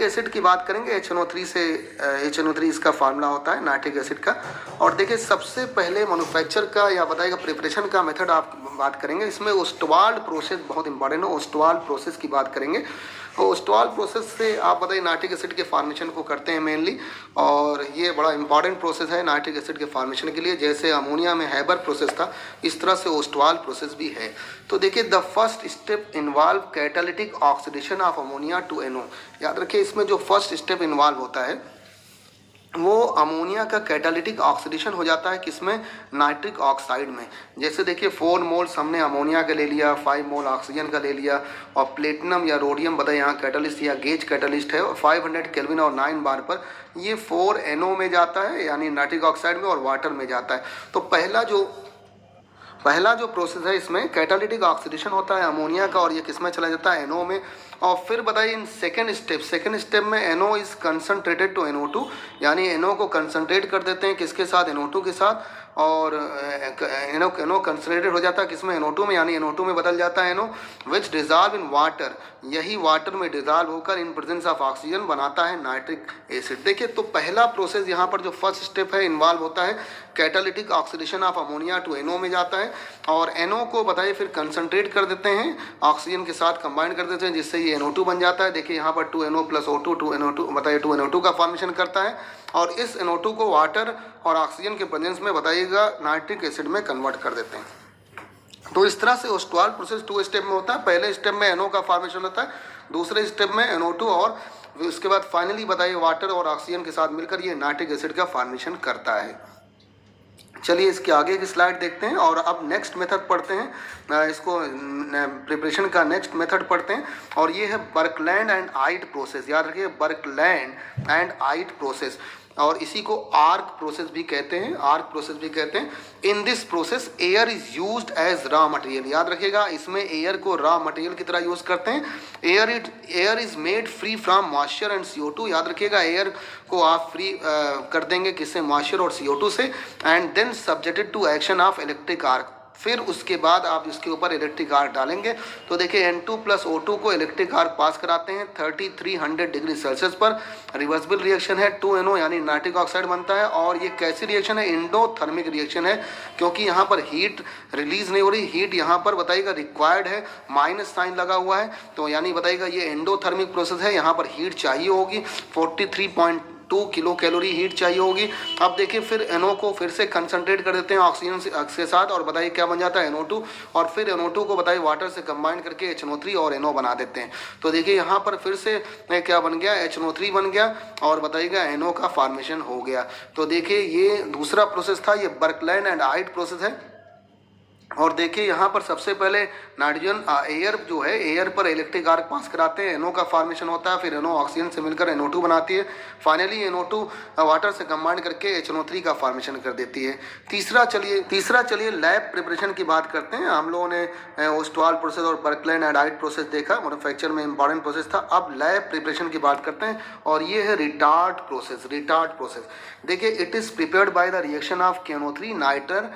Nitric acid की बात करेंगे, HNO3 से HNO3 इसका फार्मूला होता है नाइट्रिक एसिड का। और देखिए सबसे पहले मैन्युफैक्चर का या बताइएगा प्रिपरेशन का मेथड आप बात करेंगे, इसमें ओस्टवाल्ड प्रोसेस बहुत इंपॉर्टेंट है। ओस्टवाल्ड प्रोसेस की बात करेंगे, ओस्टवाल्ड प्रोसेस से आप बताइए नाइट्रिक एसिड के फॉर्मेशन को करते हैं मेनली, और ये बड़ा इंपॉर्टेंट प्रोसेस है नाइट्रिक एसिड के फॉर्मेशन के लिए। जैसे अमोनिया में हैबर प्रोसेस था, इस तरह से ओस्टवाल्ड प्रोसेस भी है। तो देखिए the first step involve catalytic oxidation of ammonia to NO। याद रखिए इसमें जो फर्स्ट स्टेप इन्वॉल्व होता है वो अमोनिया का कैटालिटिक ऑक्सीडेशन हो जाता है, किसमें? नाइट्रिक ऑक्साइड में। जैसे देखिए 4 मोल्स हमने अमोनिया का ले लिया, 5 मोल ऑक्सीजन का ले लिया, और प्लेटिनम या रोडियम बताइए यहाँ कैटलिस्ट या गेज कैटलिस्ट है, 500 केल्विन और 9 बार पर ये 4NO में जाता है यानी नाइट्रिक ऑक्साइड में, और वाटर में जाता है। तो पहला जो प्रोसेस है इसमें कैटालिटिक ऑक्सीडेशन होता है अमोनिया का, और ये किस में चला जाता है? NO में। और फिर बताइए इन सेकेंड स्टेप में NO is concentrated to NO2, यानी NO को कंसनट्रेट कर देते हैं किसके साथ? NO2 के साथ। और NO कंसनट्रेटेड हो जाता है किसमें? NO2 में, यानी NO2 में बदल जाता है NO, which dissolve in water, यही वाटर में डिजॉल्व होकर इन प्रेजेंस ऑफ ऑक्सीजन बनाता है नाइट्रिक एसिड। देखिए तो पहला प्रोसेस यहाँ पर जो फर्स्ट स्टेप है इन्वॉल्व होता है catalytic oxidation of ammonia to NO में जाता है, और NO को बताइए फिर कंसनट्रेट कर देते हैं ऑक्सीजन के साथ कंबाइन कर देते हैं, जिससे ये NO2 बन जाता है। देखिए यहाँ पर 2NO + O2 2NO2 बताइए 2NO2 का फॉर्मेशन करता है, और इस NO2 को वाटर और ऑक्सीजन के प्रेजेंस में बताइएगा नाइट्रिक एसिड में कन्वर्ट कर देते हैं। तो इस तरह से ओस्टवाल्ड प्रोसेस 2 स्टेप में होता है। पहले स्टेप में NO का फॉर्मेशन होता है, दूसरे स्टेप में NO2, और उसके बाद फाइनली बताइए वाटर और ऑक्सीजन के साथ मिलकर ये नाइट्रिक एसिड का फॉर्मेशन करता है। चलिए इसके आगे की स्लाइड देखते हैं, और अब नेक्स्ट मेथड पढ़ते हैं, इसको प्रिपरेशन का नेक्स्ट मेथड पढ़ते हैं, और ये है बर्कलैंड एंड आइट प्रोसेस। याद रखिए बर्कलैंड एंड आइट प्रोसेस, और इसी को आर्क प्रोसेस भी कहते हैं। In this process air is used as raw material. याद रखिएगा इसमें एयर को रॉ मटेरियल की तरह यूज करते हैं। Air is made free from moisture and CO2। याद रखिएगा एयर को आप फ्री कर देंगे किससे? मॉइस्चर और CO2 से। And then subjected to action of electric arc, फिर उसके बाद आप इसके ऊपर इलेक्ट्रिक आर्क डालेंगे। तो देखिए N2 + O2 को इलेक्ट्रिक आर्क पास कराते हैं 3300 डिग्री सेल्सियस पर। रिवर्सिबल रिएक्शन है, 2NO यानी नाइट्रिक ऑक्साइड बनता है, और ये कैसी रिएक्शन है? इंडोथर्मिक रिएक्शन है, क्योंकि यहाँ पर हीट रिलीज नहीं हो रही, हीट यहाँ पर बताइएगा रिक्वायर्ड है, माइनस साइन लगा हुआ है, तो यानी बताइएगा ये इंडोथर्मिक प्रोसेस है। यहाँ पर हीट चाहिए होगी 43.2 किलो कैलोरी हीट चाहिए होगी। अब देखिए फिर NO को फिर से कंसनट्रेट कर देते हैं ऑक्सीजन के साथ, और बताइए क्या बन जाता है? NO2, और फिर NO2 को बताइए वाटर से कंबाइन करके HNO3 और NO बना देते हैं। तो देखिए यहाँ पर फिर से क्या बन गया? HNO3 बन गया, और बताइएगा NO का फॉर्मेशन हो गया। तो देखिए ये दूसरा प्रोसेस था, ये बर्कलैंड एंड आइट प्रोसेस है। और देखिए यहाँ पर सबसे पहले नाइट्रोजन एयर जो है, एयर पर इलेक्ट्रिक आर्क पास कराते हैं, NO का फॉर्मेशन होता है, फिर NO ऑक्सीजन से मिलकर NO2 बनाती है, फाइनली NO2 वाटर से कंबाइन करके HNO3 का फॉर्मेशन कर देती है। तीसरा चलिए लैब प्रिपरेशन की बात करते हैं। हम लोगों ने ओस्टवाल्ड प्रोसेस और बर्कलैंड एंड आइट प्रोसेस देखा, मैन्युफैक्चर में इंपॉर्टेंट प्रोसेस था। अब लैब प्रिपरेशन की बात करते हैं, और ये है रिटार्ड प्रोसेस। देखिए it is prepared by the reaction of KNO3 nitre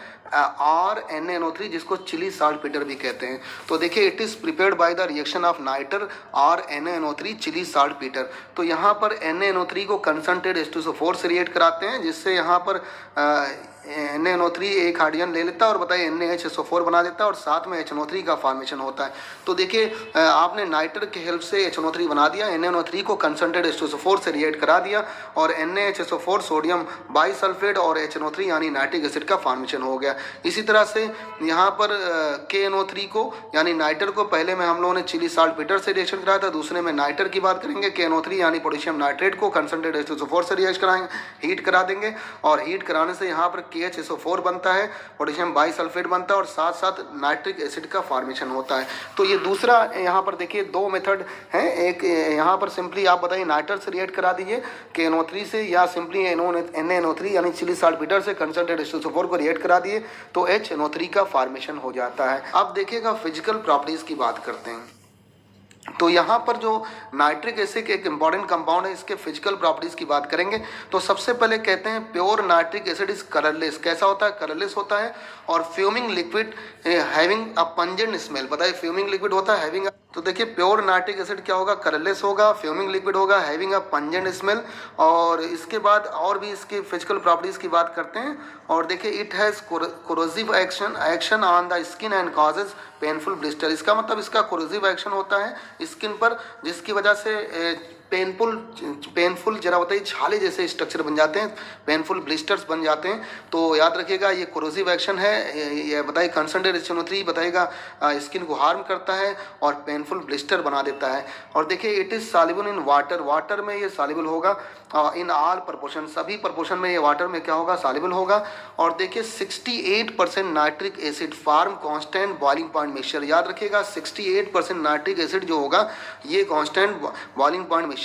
और NaNO3, जिसको चिली साल्टपेटर भी कहते हैं। तो देखिए it is prepared by the reaction of nitre और NaNO3 चिली साल्टपेटर। तो यहाँ पर NaNO3 को कंसनट्रेट H2SO4 से रिएक्ट कराते हैं, जिससे यहाँ पर NaNO3 एक हाइड्रोजन ले लेता है और बताइए NaHSO4 बना देता है, और साथ में HNO3 का फॉर्मेशन होता है। तो देखिए आपने नाइटर के हेल्प से HNO3 बना दिया, NaNO3 को कंसनट्रेट H2SO4 से रिएक्ट करा दिया, और NaHSO4 सोडियम बाइसल्फेट और HNO3 यानी नाइट्रिक एसिड का फॉर्मेशन हो गया। इसी तरह से यहाँ पर KNO3 को यानी नाइटर को पहले में हम लोगों ने चिली साल्टपेटर से रिएक्शन कराया था, दूसरे में नाइटर की बात करेंगे। KNO3 यानी पोटेशियम नाइट्रेट को कंसनट्रेट H2SO4 से रिएक्ट कराएंगे, हीट करा देंगे, और हीट कराने से यहाँ पर KHSO4 बनता है, पोटेशियम बाइसल्फेट बनता है, और साथ साथ नाइट्रिक एसिड का फॉर्मेशन होता है। तो ये दूसरा यहाँ पर देखिए 2 मेथड हैं। एक यहाँ पर सिंपली आप बताइए नाइटर से रिएक्ट करा दीजिए KNO3 से, या सिंपली NaNO3 यानी चिली साल्टपेटर से कंसनट्रेट H2SO4 को रिएक्ट करा दिए तो HNO3 का फॉर्मेशन हो जाता है। अब देखिएगा फिजिकल प्रॉपर्टीज की बात करते हैं। तो यहाँ पर जो नाइट्रिक एसिड एक इंपॉर्टेंट कंपाउंड है, इसके फिजिकल प्रॉपर्टीज की बात करेंगे तो सबसे पहले कहते हैं pure nitric acid is colourless. कैसा होता है? कलरलेस होता है। और fuming liquid having a pungent smell. बताइए फ्यूमिंग लिक्विड होता है हैविंग, तो देखिए प्योर नाइट्रिक एसिड क्या होगा? कलरलेस होगा, फ्यूमिंग लिक्विड होगा, हैविंग अ पंजेंट स्मेल। और इसके बाद और भी इसके फिजिकल प्रॉपर्टीज की बात करते हैं। और देखिए it has corrosive action on the skin and causes painful blister. इसका मतलब इसका कोरोसिव एक्शन होता है स्किन पर, जिसकी वजह से पेनफुल जरा बताइए छाले जैसे स्ट्रक्चर बन जाते हैं, पेनफुल ब्लिस्टर्स बन जाते हैं। तो याद रखिएगा ये कोरोसिव एक्शन है, ये बताइए कंसंट्रेटेड HNO3 बताइएगा स्किन को हार्म करता है और पेनफुल ब्लिस्टर बना देता है। और देखिए it is soluble in water, water में ये सॉल्युबल होगा इन ऑल प्रपोर्शन, सभी प्रपोर्शन में ये वाटर में क्या होगा? सॉल्युबल होगा। और देखिए 68% nitric acid form constant boiling point mixture. याद रखिएगा 68% नाइट्रिक एसिड जो होगा ये कांस्टेंट बॉइलिंग पॉइंट मिक्सचर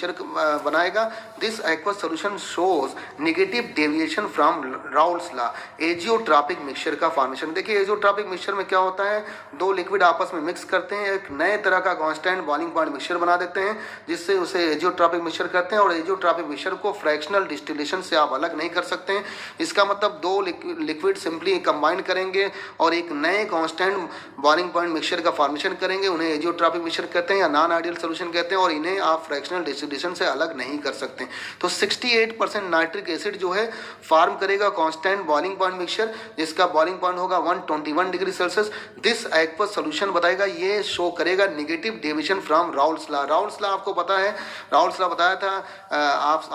बनाएगा। This aqueous solution shows negative deviation from Raoult's law, azeotropic mixture का फॉर्मेशन। देखिए एजियोट्रॉपिक मिक्सचर में क्या होता है? दो लिक्विड आपस में मिक्स करते हैं, एक नए तरह का कांस्टेंट बॉइलिंग पॉइंट मिक्सचर बना देते हैं, जिससे उसे एजियोट्रॉपिक मिक्सचर कहते हैं। और एजियोट्रॉपिक मिक्सचर को फ्रैक्शनल डिस्टिलेशन से आप अलग नहीं कर सकते हैं। इसका मतलब दो लिक्विड सिंपली कंबाइन करेंगे और एक नए कांस्टेंट बॉइलिंग पॉइंट मिक्सचर का फॉर्मेशन करेंगे, उन्हें एजियोट्रॉपिक मिक्सचर कहते हैं या नॉन आइडियल सॉल्यूशन कहते हैं। और इन्हें आप फ्रैक्शनल डिस्टिलेशन से अलग नहीं कर सकते। तो 68% नाइट्रिक एसिड जो है फॉर्म करेगा कांस्टेंट बॉइलिंग पॉइंट मिक्सचर, जिसका बॉइलिंग पॉइंट होगा 121 degree Celsius. This aqueous solution बताएगा ये शो करेगा negative deviation from Raoult's law. Raoult's law आपको पता है, राउल्स लॉ बताया था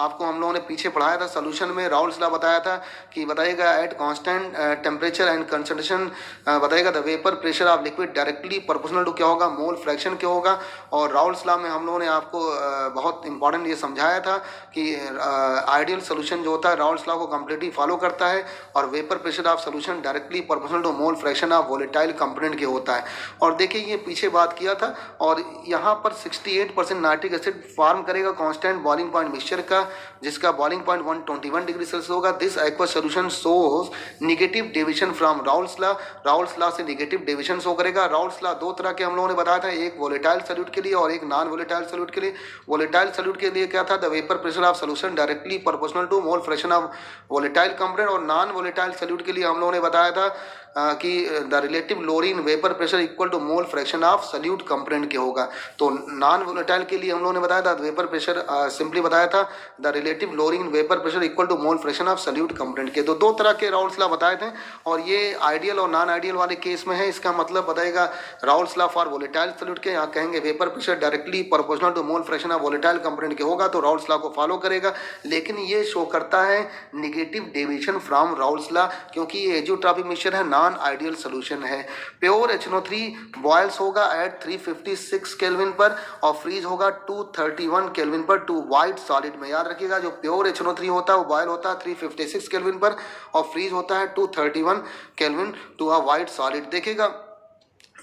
आपको हम लोगों ने पीछे पढ़ाया था सॉल्यूशन में। राउल्स लॉ बताया था कि बताइएगा at constant temperature and concentration बताइएगा the vapour pressure of liquid directly proportional to क्या होगा? मोल फ्रैक्शन क्या होगा। और राउल्स लॉ में हम लोगों ने आपको बहुत इंपॉर्टेंट ये समझाया था कि आइडियल सोल्यूशन जो होता है राउल्स लॉ को कंप्लीटली फॉलो करता है और vapour pressure of solution directly proportional to mole fraction of volatile component के होता है। और देखिए ये पीछे बात किया था। और यहाँ पर 68% नाइट्रिक एसिड फॉर्म करेगा कांस्टेंट बॉइलिंग पॉइंट मिक्सचर का, जिसका बॉइलिंग पॉइंट 121 डिग्री सेल्सियस होगा। This aqueous solution shows negative deviation from Raoult's law. Raoult's law से नेगेटिव डेविएशन शो करेगा। राउल्स लॉ दो तरह के हम लोगों ने बताया था, एक वोलेटाइल सॉल्यूट के लिए और एक नॉन वोलेटाइल सॉल्यूट के लिए। वोलेटाइल सॉल्यूट के लिए क्या था? The vapour pressure of solution directly proportional to mole fraction of volatile component. और नॉन वोलेटाइल सॉल्यूट के लिए हम लोगों ने बताया था कि the relative lowering vapour pressure equal to mole fraction of solute component के होगा। तो नॉन वोलेटाइल के लिए हम लोगों ने बताया था वेपर प्रेशर सिंपली बताया था the relative lowering vapour pressure equal to mole fraction of solute component के। तो दो तरह के राउल्स लॉ बताए थे और ये आइडियल और नॉन आइडियल वाले केस में है। इसका मतलब बताएगा Raoult's law for volatile solute के, यहाँ कहेंगे vapour pressure directly proportional to mole fraction of volatile component के होगा, तो राउल्स लॉ को फॉलो करेगा। लेकिन ये शो करता है negative deviation from Raoult's law, क्योंकि ये एजियोट्रॉपिक मिक्सचर है, नॉन आइडियल सोल्यूशन है। प्योर HNO3 बॉयल्स होगा एट 356 केल्विन पर और फ्रीज होगा 231 केल्विन पर टू वाइट सॉलिड में। याद रखिएगा जो प्योर HNO3 होता है वो बॉयल होता है 356 केल्विन पर और फ्रीज होता है 231 kelvin to a white solid. देखिएगा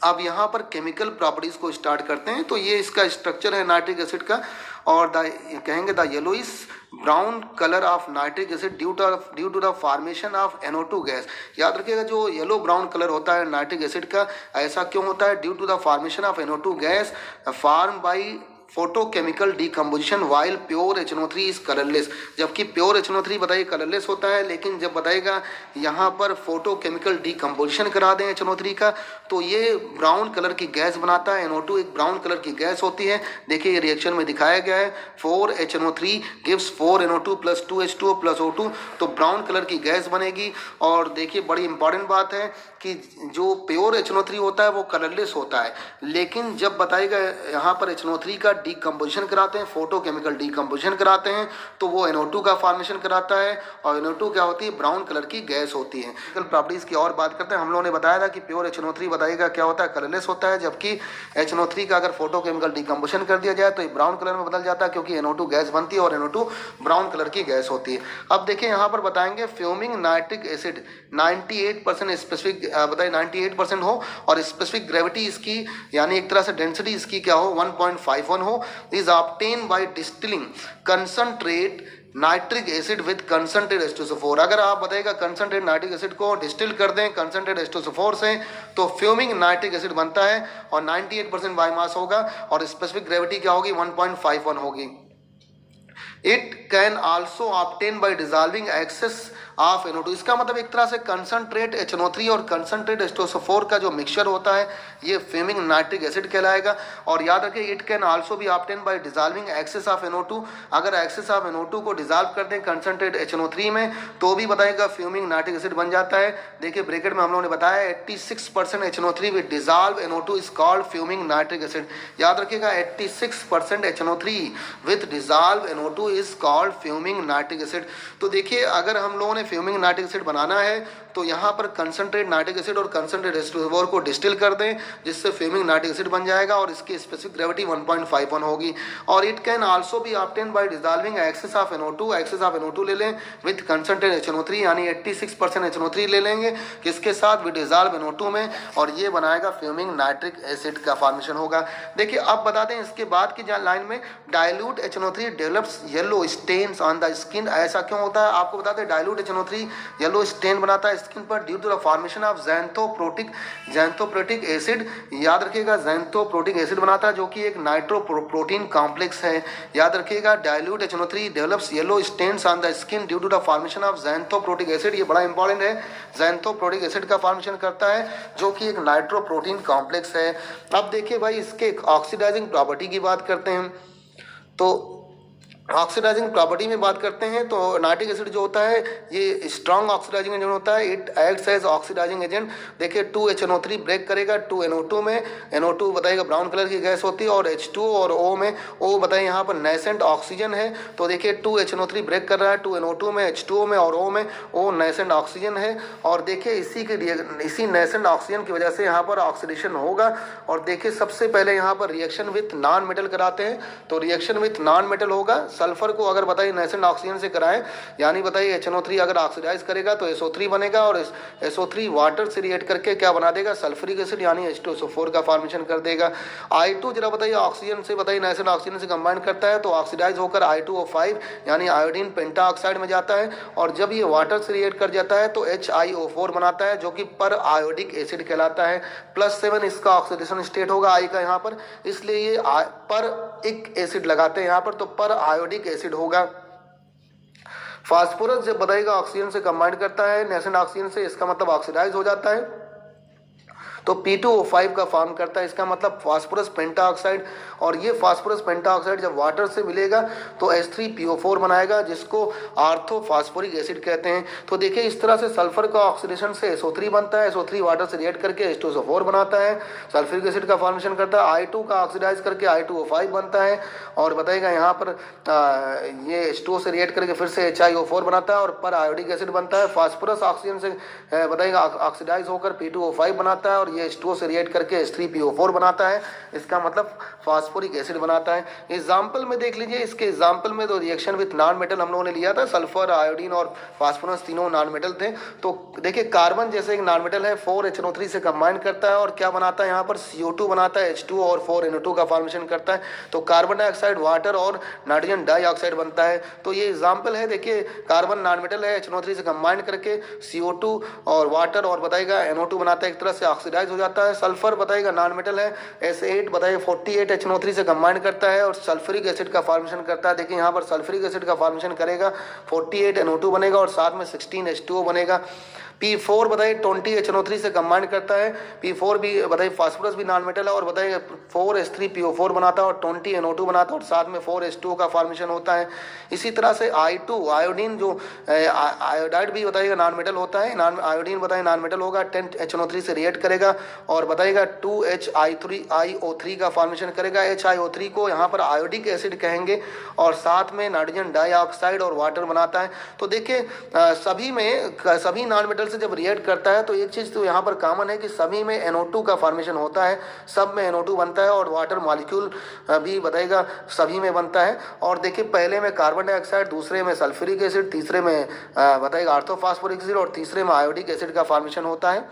अब यहाँ पर केमिकल प्रॉपर्टीज को स्टार्ट करते हैं। तो ये इसका स्ट्रक्चर है नाइट्रिक एसिड का और कहेंगे the yellowish brown colour of nitric acid due to the formation of NO2 gas. याद रखिएगा जो येलो ब्राउन कलर होता है नाइट्रिक एसिड का, ऐसा क्यों होता है? Due to the formation of NO2 gas form by photochemical decomposition while pure HNO3 is colourless. जबकि प्योर HNO3 बताइए कलरलेस होता है, लेकिन जब बताएगा यहाँ पर फोटोकेमिकल डीकम्पोजिशन करा दें HNO3 का तो ये ब्राउन कलर की गैस बनाता है। NO2 एक ब्राउन कलर की गैस होती है। देखिए ये रिएक्शन में दिखाया गया है 4HNO3 gives 4NO2 plus 2H2O plus O2, तो ब्राउन कलर की गैस बनेगी। और देखिए बड़ी इंपॉर्टेंट बात है कि जो प्योर HNO3 होता है वो कलरलेस होता है, लेकिन जब बताएगा यहाँ पर HNO3 का डीकम्पोजिशन कराते हैं, फोटोकेमिकल डीकम्पोजिशन कराते हैं, तो वो NO2 का फॉर्मेशन कराता है और NO2 क्या होती है? ब्राउन कलर की गैस होती है। केमिकल प्रॉपर्टीज की और बात करते हैं। हम लोगों ने बताया था कि प्योर HNO3 बताइएगा क्या होता है? कलरलेस होता है, जबकि HNO3 का अगर फोटोकेमिकल डीकम्पोजिशन कर दिया जाए तो ये ब्राउन कलर में बदल जाता है, क्योंकि NO2 गैस बनती है और NO2 ब्राउन कलर की गैस होती है। अब देखिए यहाँ पर बताएंगे फ्यूमिंग नाइट्रिक एसिड 98% स्पेसिफिक बताइए 98% हो और स्पेसिफिक ग्रेविटी इसकी यानी एक तरह से डेंसिटी इसकी क्या हो 1.51 हो, is obtain bye distilling concentrate nitric acid with concentrate H2SO4। अगर आप बताइएगा कंसंट्रेट नाइट्रिक एसिड को डिस्टिल कर दें कंसंट्रेट H2SO4 से तो फ्यूमिंग नाइट्रिक एसिड बनता है और 98% बायोमास होगा और स्पेसिफिक ग्रेविटी क्या होगी 1.51 होगी। It can also obtain by dissolving excess of NO2। इसका मतलब एक तरह से कंसंट्रेट HNO3 और कंसंट्रेट H2SO4 का जो मिक्सचर होता है ये फ्यूमिंग नाइट्रिक एसिड कहलाएगा। और याद रखिए it can also be obtain by dissolving excess of NO2। अगर एक्सेस ऑफ NO2 को डिजॉल्व कर दें कंसंट्रेट HNO3 में तो भी बताएगा फ्यूमिंग नाइट्रिक एसिड बन जाता है। देखिए ब्रैकेट में हम लोगों ने बताया 86% HNO3 with dissolve NO2 is called fuming nitric acid. याद रखिएगा 86% HNO3 with dissolve NO2 is called fuming nitric acid. तो देखिए अगर हम लोगों ने फ्यूमिंग नाइट्रिक एसिड बनाना है तो यहाँ पर कंसंट्रेट नाइट्रिक एसिड और कंसंट्रेट H2SO4 को डिस्टिल कर दें जिससे फ्यूमिंग नाइट्रिक एसिड बन जाएगा और इसकी स्पेसिफिक ग्रेविटी 1.51 होगी। और it can also be obtain by dissolving excess of NO2। Excess of NO2 ले लें विद कंसंट्रेट HNO3 यानी 86% HNO3 ले लेंगे किसके साथ विद डिजॉल्व NO2 में और ये बनाएगा फ्यूमिंग नाइट्रिक एसिड का फॉर्मेशन होगा। देखिए अब बता दें इसके बाद की लाइन में dilute HNO3 develops yellow stains on the skin. ऐसा क्यों होता है आपको बताते हैं डाइल्यूट HNO3 येलो स्टेन बनाता है स्किन पर due to the formation of xanthoproteic acid. याद रखिएगा ज़ैंथोप्रोटिक एसिड बनाता है जो कि एक नाइट्रोप्रोटीन कॉम्प्लेक्स है। याद रखिएगा dilute HNO3 develops yellow stains on the skin due to the formation of xanthoproteic acid. ये बड़ा इंपॉर्टेंट है, ज़ैंथोप्रोटिक एसिड का फॉर्मेशन करता है जो कि एक नाइट्रोप्रोटीन कॉम्प्लेक्स है। अब देखिए भाई इसके ऑक्सीडाइजिंग प्रॉपर्टी की बात करते हैं तो ऑक्सीडाइजिंग प्रॉपर्टी में बात करते हैं तो नाइट्रिक एसिड जो होता है ये स्ट्रॉन्ग ऑक्सीडाइजिंग एजेंट होता है। It acts as oxidising agent. देखिए 2HNO3 ब्रेक करेगा 2NO2 में। NO2 बताइएगा ब्राउन कलर की गैस होती है और H2 और O में O बताइए यहाँ पर नेसेंट ऑक्सीजन है। तो देखिए 2HNO3 ब्रेक कर रहा है 2NO2 में H2O में और O में O नेसेंट ऑक्सीजन है। और देखिए इसी नेसेंट ऑक्सीजन की वजह से यहाँ पर ऑक्सीडेशन होगा। और देखिए सबसे पहले यहाँ पर रिएक्शन विथ नॉन मेटल कराते हैं तो रिएक्शन विथ नॉन मेटल होगा। सल्फर को अगर बताइए नेसेंट ऑक्सीजन से कराएं यानी बताइए HNO3 अगर ऑक्सीडाइज करेगा तो SO3 बनेगा और SO3 वाटर से रिएक्ट करके क्या बना देगा सल्फ्यूरिक एसिड यानी H2SO4 का फॉर्मेशन कर देगा। I2 जरा बताइए ऑक्सीजन से बताइए नेसेंट ऑक्सीजन से कंबाइन करता है तो ऑक्सीडाइज होकर I2O5 यानी आयोडीन पेंटाऑक्साइड में जाता है और जब ये वाटर से रिएक्ट कर जाता है तो HiO4 बनाता है जो कि पर आयोडिक एसिड कहलाता है। +7 इसका ऑक्सीडेशन स्टेट होगा I का यहाँ पर, इसलिए ये पर एक एसिड लगाते हैं यहाँ पर तो पर आयोडिक एसिड होगा। फास्फोरस जब बताइएगा ऑक्सीजन से कंबाइन करता है नेसेंट ऑक्सीजन से इसका मतलब ऑक्सीडाइज हो जाता है तो P2O5 का फॉर्म करता है इसका मतलब फास्फोरस पेंटाऑक्साइड। और ये फास्फोरस पेंटाऑक्साइड जब वाटर से मिलेगा तो H3PO4 बनाएगा जिसको आर्थोफास्फोरिक एसिड कहते हैं। तो देखिए इस तरह से सल्फर का ऑक्सीडेशन से SO3 बनता है, SO3 वाटर से रिएक्ट करके H2SO4 बनाता है, सल्फ्यूरिक एसिड का फॉर्मेशन करता है, I2 का ऑक्सीडाइज करके I2O5 बनता है और बताइएगा यहाँ पर ये H2O से रिएक्ट करके फिर से HiO4 बनाता है और पर आयोडिक एसिड बनता है। फास्फोरस ऑक्सीजन से बताइएगा ऑक्सीडाइज होकर P2O5 बनाता है और ये H2O से रिएक्ट करके H3PO4 बनाता है, इसका मतलब फास्फोरिक एसिड बनाता है। एग्जाम्पल में देख लीजिए, इसके एग्जाम्पल में तो रिएक्शन विथ नॉन मेटल हम लोगों ने लिया था, सल्फर आयोडीन और फास्फोरस तीनों नॉन मेटल थे। तो देखिए कार्बन जैसे एक नॉन मेटल है 4HNO3 से कंबाइन करता है और क्या बनाता है यहाँ पर CO2 बनाता है, H2 और 4NO2 का फॉर्मेशन करता है तो कार्बन डाइऑक्साइड वाटर और नाइट्रोजन डाइऑक्साइड बनता है। तो ये एग्जाम्पल है, देखिए कार्बन नॉन मेटल है HNO3 से कंबाइन करके CO2 और वाटर और बताइएगा NO2 बनाता है, एक तरह से ऑक्सीडाइज हो जाता है। सल्फर बताइएगा नॉन मेटल है S8 बताइए 48HNO3 से कंबाइन करता है और सल्फ्यूरिक एसिड का फॉर्मेशन करता है। देखिए यहाँ पर सल्फ्यूरिक एसिड का फॉर्मेशन करेगा 48NO2 बनेगा और साथ में 16H2O बनेगा। P4 बताइए 20HNO3 से कंबाइन करता है, P4 भी बताइए फास्फोरस भी नॉन मेटल है और बताइए 4H3PO4 बनाता है और 20NO2 बनाता है और साथ में 4H2O का फॉर्मेशन होता है। इसी तरह से I2 आयोडीन जो आयोडाइड भी बताइएगा नॉन मेटल होता है, आयोडीन बताइए नॉन मेटल होगा 10HNO3 से रिएक्ट करेगा और बताइएगा 2HIO3 का फॉर्मेशन करेगा। HiO3 को यहाँ पर आयोडिक एसिड कहेंगे और साथ में नाइट्रोजन डाइऑक्साइड और वाटर बनाता है। तो देखिए सभी नॉन मेटल से जब रिएक्ट करता है तो एक चीज़ तो यहाँ पर कॉमन है कि सभी में NO2 का फॉर्मेशन होता है, सब में NO2 बनता है और वाटर मॉलिक्यूल भी बताइएगा सभी में बनता है। और देखिए पहले में कार्बन डाइऑक्साइड, दूसरे में सल्फ्यूरिक एसिड, तीसरे में बताइएगा आर्थोफॉस्फोरिक एसिड और तीसरे में आयोडिक एसिड का फॉर्मेशन होता है।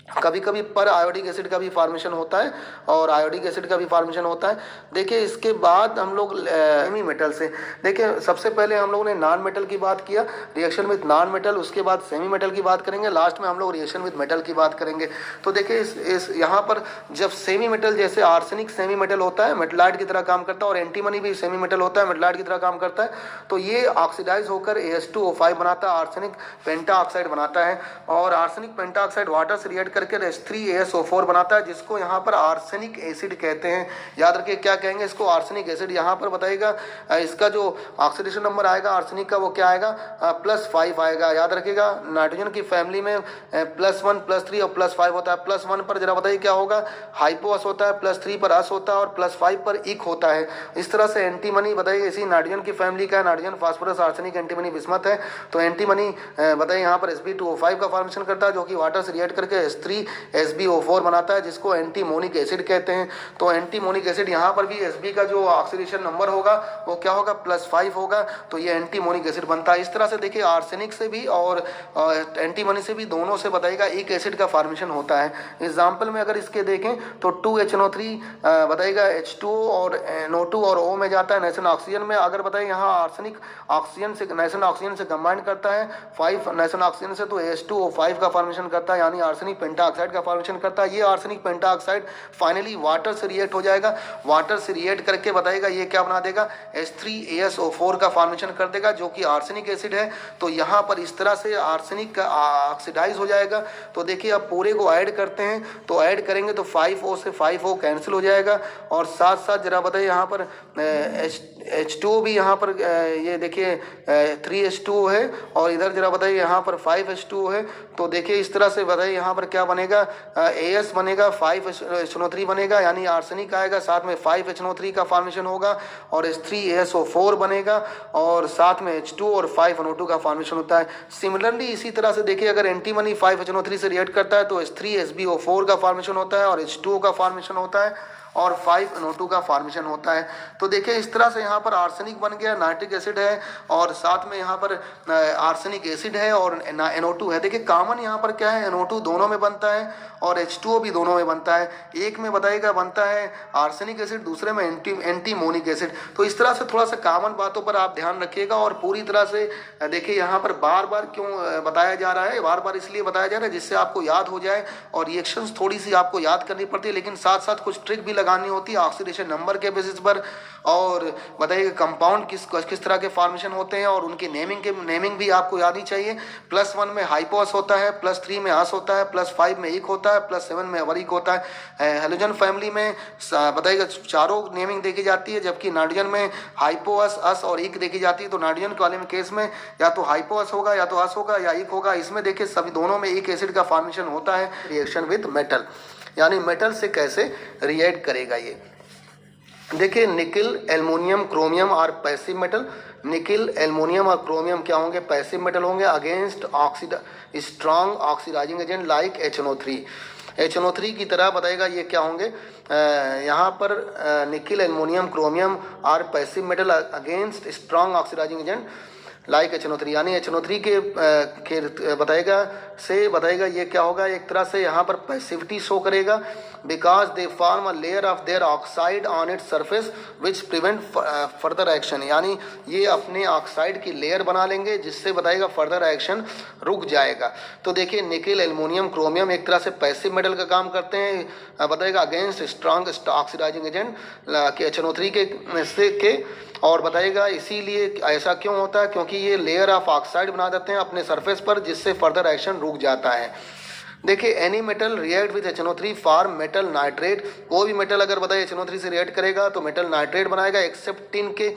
कभी कभी पर आयोडिक एसिड का भी फॉर्मेशन होता है और आयोडिक एसिड का भी फॉर्मेशन होता है। देखिए इसके बाद हम लोग सेमी मेटल से, देखिए सबसे पहले हम लोगों ने नॉन मेटल की बात किया, रिएक्शन विद नॉन मेटल, उसके बाद सेमी मेटल की बात करेंगे, लास्ट में हम लोग रिएक्शन विद मेटल की बात करेंगे। तो देखिए इस यहाँ पर जब सेमी मेटल, जैसे आर्सेनिक सेमी मेटल होता है, मेटलाइट की तरह काम करता है, और एंटीमनी भी सेमी मेटल होता है, मेटलाइट की तरह काम करता है, तो ये ऑक्सीडाइज होकर AS2O5 बनाता है, आर्सेनिक पेंटा ऑक्साइड बनाता है, और आर्सेनिक पेंटा ऑक्साइड वाटर से रिएक्ट करके H3ASO4 बनाता है, जिसको यहाँ पर आर्सेनिक एसिड कहते हैं। याद रखिए क्या कहेंगे इसको, आर्सेनिक एसिड। यहाँ पर बताइएगा इसका जो ऑक्सीडेशन नंबर आएगा आर्सेनिक का, वो क्या आएगा, +5 आएगा। याद रखिएगा नाइट्रोजन की फैमिली में +1 +3 और +5 होता है। +1 पर जरा बताइए क्या होगा, हाइपो अस होता है, +3 पर अस होता है, और +5 पर इक होता है। इस तरह से एंटीमनी बताइए इसी नाइट्रोजन की फैमिली का है, nitrogen phosphorus arsenic antimony bismuth है। तो एंटीमनी बताइए यहाँ पर Sb2O5 का फॉर्मेशन करता है, जो कि वाटर से रिएक्ट करके H3SbO4 बनाता है, जिसको एंटीमोनिक एसिड कहते हैं। तो एंटीमोनिक एसिड यहाँ पर भी Sb का जो ऑक्सीडेशन नंबर होगा वो क्या होगा, +5 होगा, तो ये एंटीमोनिक एसिड बनता है। इस तरह से देखिए आर्सेनिक से भी और एंटीमनी से भी, दोनों से बताइएगा एक एसिड का फॉर्मेशन होता है। एग्जाम्पल में अगर इसके देखें तो 2HNO3 बताइएगा H2O और NO2 और O में जाता है नाइट्रोजन ऑक्सीजन में। अगर बताइए यहाँ आर्सेनिक ऑक्सीजन से, नाइट्रोजन ऑक्सीजन से कंबाइन करता है 5 नाइट्रोजन ऑक्सीजन से, तो H2O5 का फॉर्मेशन करता है, यानी आर्सेनिक पेंटाऑक्साइड का फॉर्मेशन करता है। ये आर्सेनिक पेंटाऑक्साइड फाइनली वाटर से रिएक्ट हो जाएगा, वाटर से रिएक्ट करके बताइएगा ये क्या बना देगा, H3ASO4 का फॉर्मेशन कर देगा, जो कि आर्सेनिक एसिड है। तो यहाँ पर इस तरह से आर्सेनिक ऑक्सीडाइज हो जाएगा। तो देखिए अब पूरे को ऐड करते हैं, तो ऐड करेंगे तो 5O से 5O कैंसिल हो जाएगा, और साथ साथ जरा बताइए यहाँ पर H2O भी यहाँ पर ये देखिए 3H2O है, और इधर जरा बताइए यहाँ पर 5H2O है। तो देखिए इस तरह से बताइए यहाँ पर क्या बनेगा, AS बनेगा, 5HNO3 बनेगा, यानी आर्सेनिक आएगा, साथ में 5HNO3 का फॉर्मेशन होगा, और H3ASO4 बनेगा, और साथ में H2 और 5NO2 का फॉर्मेशन होता है। सिमिलरली इसी तरह से देखिए अगर एंटीमनी 5HNO3 से रिएक्ट करता है तो H3SbO4 का फॉर्मेशन होता है, और H2O का फॉर्मेशन होता है, और 5NO2 का फॉर्मेशन होता है। तो देखिए इस तरह से यहाँ पर आर्सेनिक बन गया, नाइट्रिक एसिड है, और साथ में यहाँ पर आर्सेनिक एसिड है और NO2 है। देखिए कॉमन यहाँ पर क्या है, NO2 दोनों में बनता है और H2O भी दोनों में बनता है। एक में बताइएगा बनता है आर्सेनिक एसिड, दूसरे में एंटीमोनिक एसिड। तो इस तरह से थोड़ा सा कॉमन बातों पर आप ध्यान रखिएगा, और पूरी तरह से देखिए यहाँ पर बार बार क्यों बताया जा रहा है, बार बार इसलिए बताया जा रहा है जिससे आपको याद हो जाए, और रिएक्शंस थोड़ी सी आपको याद करनी पड़ती है, लेकिन साथ साथ कुछ ट्रिक भी लगानी होती है ऑक्सीडेशन नंबर के बेसिस पर। और बताइए कंपाउंड किस तरह के फॉर्मेशन होते हैं, और उनकी नेमिंग भी आपको याद ही चाहिए। +1 में हाइपोअस होता है, +3 में अस होता है, +5 में इक होता है, +7 में अवरिक होता है। हेलोजन फैमिली में बताइएगा चारों नेमिंग देखी जाती है, जबकि नाइट्रोजन में हाइपोअस, अस और इक देखी जाती है। तो नाइट्रोजन के वाले में केस में या तो हाइपोअस होगा, या तो अस होगा, या इक होगा। इसमें देखिए सभी दोनों में एक एसिड का फॉर्मेशन होता है। रिएक्शन विद मेटल, यानी मेटल से कैसे रिएक्ट करेगा ये। देखिए निकिल, एल्युमिनियम, क्रोमियम और पैसिव मेटल। निकिल, एल्युमिनियम और क्रोमियम क्या होंगे, पैसिव मेटल होंगे against strong oxidising agent like HNO3। HNO3 की तरह बताएगा ये क्या होंगे, यहाँ पर निकिल, एल्युमिनियम, क्रोमियम और passive metal against strong oxidising agent like HNO3, यानी HNO3 के बताएगा ये क्या होगा, एक तरह से यहाँ पर पैसिविटी शो करेगा, because they form a layer of their oxide on its surface which prevent further action, यानी ये अपने ऑक्साइड की लेयर बना लेंगे जिससे बताएगा फर्दर एक्शन रुक जाएगा। तो देखिए निकिल, एल्युमिनियम, क्रोमियम एक तरह से पैसिव मेटल का काम करते हैं, बताएगा अगेंस्ट स्ट्रॉन्ग ऑक्सीडाइजिंग एजेंट के HNO3 के और बताइएगा इसीलिए ऐसा क्यों होता है, क्योंकि ये लेयर ऑफ ऑक्साइड बना देते हैं अपने सरफेस पर, जिससे फर्दर एक्शन रुक जाता है। देखिए any metal react with HNO3 form metal nitrate. कोई भी मेटल अगर बताइए HNO3 से रिएक्ट करेगा तो मेटल नाइट्रेट बनाएगा, एक्सेप्ट टिन के।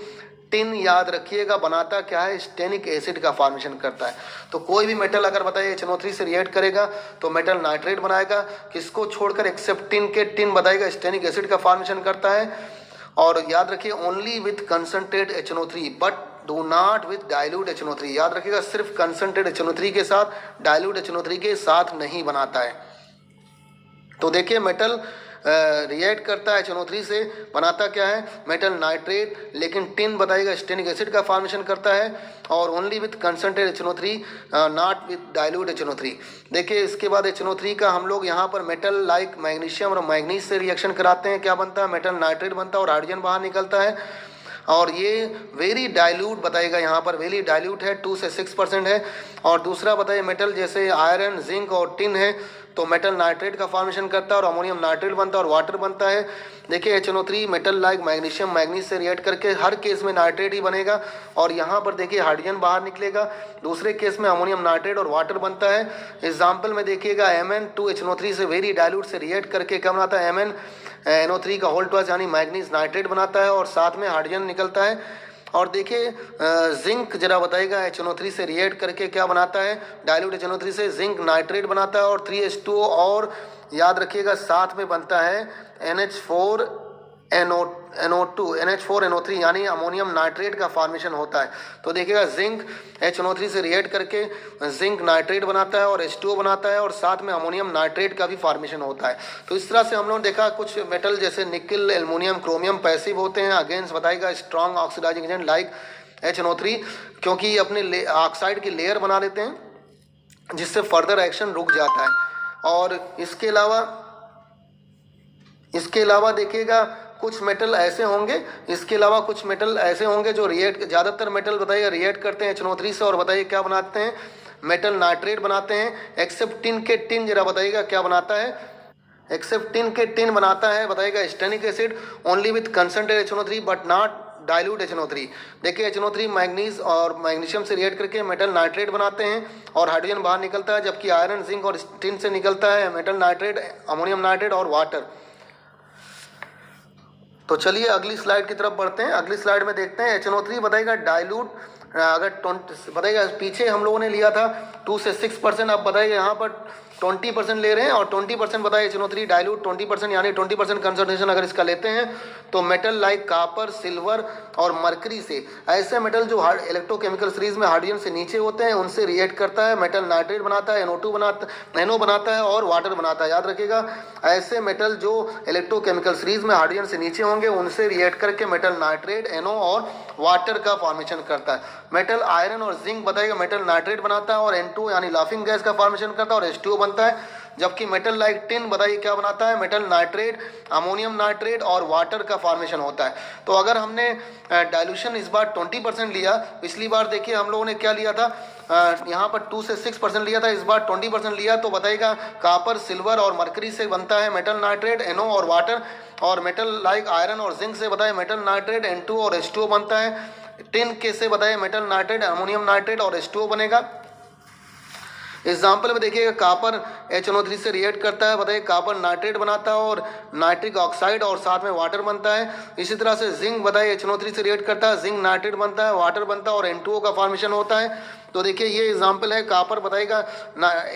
टिन याद रखिएगा बनाता क्या है, स्टेनिक एसिड का फॉर्मेशन करता है। तो कोई भी मेटल अगर बताइए HNO3 से रिएक्ट करेगा तो मेटल नाइट्रेट बनाएगा, किसको छोड़कर, एक्सेप्ट टिन के। टिन बताइएगा स्टेनिक एसिड का फॉर्मेशन करता है। और याद रखिए only with concentrate HNO3 but do not with dilute HNO3। याद रखिएगा सिर्फ कंसंट्रेट HNO3 के साथ, डाइल्यूट HNO3 के साथ नहीं बनाता है। तो देखिए मेटल रिएक्ट करता है HNO3 से, बनाता क्या है मेटल नाइट्रेट, लेकिन टिन बताएगा स्टेनिक एसिड का फॉर्मेशन करता है और only with concentrate HNO3, not with dilute HNO3। देखिए इसके बाद HNO3 का हम लोग यहाँ पर मेटल लाइक मैग्नीशियम और मैग्नीज से रिएक्शन कराते हैं, क्या बनता है मेटल नाइट्रेट बनता है और हाइड्रोजन बाहर निकलता है। और ये वेरी डाइल्यूट बताएगा, यहाँ पर वेरी डाइल्यूट है, 2 से 6% है। और दूसरा बताइए मेटल जैसे आयरन, जिंक और टिन है तो मेटल नाइट्रेट का फॉर्मेशन करता है और अमोनियम नाइट्रेट बनता है और वाटर बनता है। देखिए HNO3 metal like magnesium manganese से रिएक्ट करके हर केस में नाइट्रेट ही बनेगा और यहाँ पर देखिए हाइड्रोजन बाहर निकलेगा, दूसरे केस में अमोनियम नाइट्रेट और वाटर बनता है। एग्जाम्पल में देखिएगा Mn2HNO3 से वेरी डाइल्यूट से रिएक्ट करके क्या बनाता है MnNO3 का होल ट्वाइस यानी मैग्नीज नाइट्रेट बनाता है और साथ में हाइड्रोजन निकलता है। और देखिए जिंक जरा बताएगा HNO3 से रिएक्ट करके क्या बनाता है, डाइल्यूट HNO3 से जिंक नाइट्रेट बनाता है और 3H2O और याद रखिएगा साथ में बनता है NH4NO3 यानी अमोनियम नाइट्रेट का फॉर्मेशन होता है। तो देखिएगा जिंक HNO3 से रिएक्ट करके जिंक नाइट्रेट बनाता है और H2O बनाता है और साथ में अमोनियम नाइट्रेट का भी फॉर्मेशन होता है। तो इस तरह से हम लोगों ने देखा कुछ मेटल जैसे निकल, एल्युमिनियम, क्रोमियम पैसिव होते हैं अगेंस्ट बताएगा strong oxidising agent like HNO3, क्योंकि अपने ऑक्साइड की लेयर बना लेते हैं जिससे फर्दर एक्शन रुक जाता है। और इसके अलावा देखिएगा कुछ मेटल ऐसे होंगे, जो रिएक्ट, ज़्यादातर मेटल बताइए रिएक्ट करते हैं HNO3 से और बताइए क्या बनाते हैं मेटल नाइट्रेट बनाते हैं, एक्सेप्ट टिन के टिन जरा बताइएगा क्या बनाता है, एक्सेप्ट टिन के टिन बनाता है बताइएगा stannic acid only with concentrate HNO3 but not dilute HNO3। देखिए HNO3 मैग्नीज और मैग्नीशियम से रिएक्ट करके मेटल नाइट्रेट बनाते हैं और हाइड्रोजन बाहर निकलता है, जबकि आयरन, जिंक और टिन से निकलता है मेटल नाइट्रेट, अमोनियम नाइट्रेट और वाटर। तो चलिए अगली स्लाइड की तरफ बढ़ते हैं। अगली स्लाइड में देखते हैं HNO3 बताएगा डाइल्यूट, अगर बताएगा पीछे हम लोगों ने लिया था 2 से 6%, अब बताइए यहाँ पर 20% ले रहे हैं और 20% बताइए HNO3 डाइल्यूट 20% यानी 20% कंसंट्रेशन अगर इसका लेते हैं तो मेटल लाइक कापर, सिल्वर और मरकरी से, ऐसे मेटल जो इलेक्ट्रोकेमिकल सीरीज में हाइड्रोजन से नीचे होते हैं उनसे रिएक्ट करता है, मेटल नाइट्रेट बनाता है, NO बनाता है और वाटर बनाता है। याद रखिएगा ऐसे मेटल जो इलेक्ट्रोकेमिकल सीरीज में हाइड्रोजन से नीचे होंगे उनसे रिएक्ट करके मेटल नाइट्रेट, NO और वाटर का फॉर्मेशन करता है। मेटल आयरन और जिंक बताइएगा मेटल नाइट्रेट बनाता है और N2 यानी लाफिंग गैस का फॉर्मेशन करता है और H2O बनता है, जबकि मेटल लाइक टिन बताइए क्या बनाता है मेटल नाइट्रेट, अमोनियम नाइट्रेट और वाटर का फॉर्मेशन होता है। तो अगर हमने डाइल्यूशन इस बार 20% लिया, पिछली बार देखिए हम लोगों ने क्या लिया था, यहाँ पर 2 से 6% लिया था, इस बार 20% लिया, तो बताइएगा कापर, सिल्वर और मरकरी से बनता है मेटल नाइट्रेट, NO और वाटर, और मेटल लाइक आयरन और जिंक से बताए मेटल नाइट्रेट, N2 और H2O बनता है। टिन के से बताए मेटल नाइट्रेट, अमोनियम नाइट्रेट और H2O बनेगा। एग्जाम्पल में देखिएगा कापर HNO3 से रिएक्ट करता है, बताइए कापर नाइट्रेट बनाता है और नाइट्रिक ऑक्साइड और साथ में वाटर बनता है। इसी तरह से जिंक बताइए HNO3 से रिएक्ट करता है, जिंक नाइट्रेट बनता है, वाटर बनता है और N2O का फॉर्मेशन होता है। तो देखिए ये एग्जाम्पल है, कापर बताएगा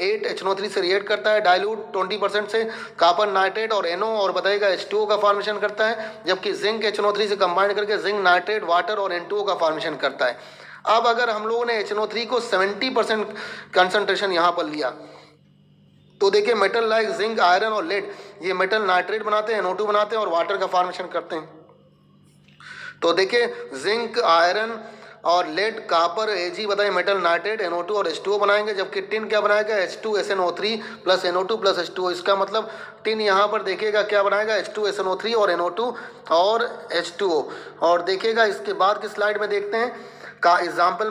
8 HNO3 से रिएक्ट करता है डाइल्यूट 20% से, कापर नाइट्रेट और NO और बताएगा H2O का फॉर्मेशन करता है, जबकि जिंक HNO3 से कंबाइन करके जिंक नाइट्रेट, वाटर और N2O का फॉर्मेशन करता है। अब अगर हम लोगों ने HNO3 को 70% कंसंट्रेशन यहाँ पर लिया तो देखिए मेटल लाइक जिंक, आयरन और लेड ये मेटल नाइट्रेट बनाते हैं, NO2 बनाते हैं और वाटर का फॉर्मेशन करते हैं। तो देखिए जिंक, आयरन और लेड, कापर, Ag बताइए मेटल नाइट्रेट, NO2 और H2O बनाएंगे, जबकि टिन क्या बनाएगा H2SNO3 plus NO2 plus H2O। इसका मतलब टिन यहाँ पर देखिएगा क्या बनाएगा H2SNO3 और NO2 और H2O। और देखिएगा इसके बाद की स्लाइड में देखते हैं का एग्जाम्पल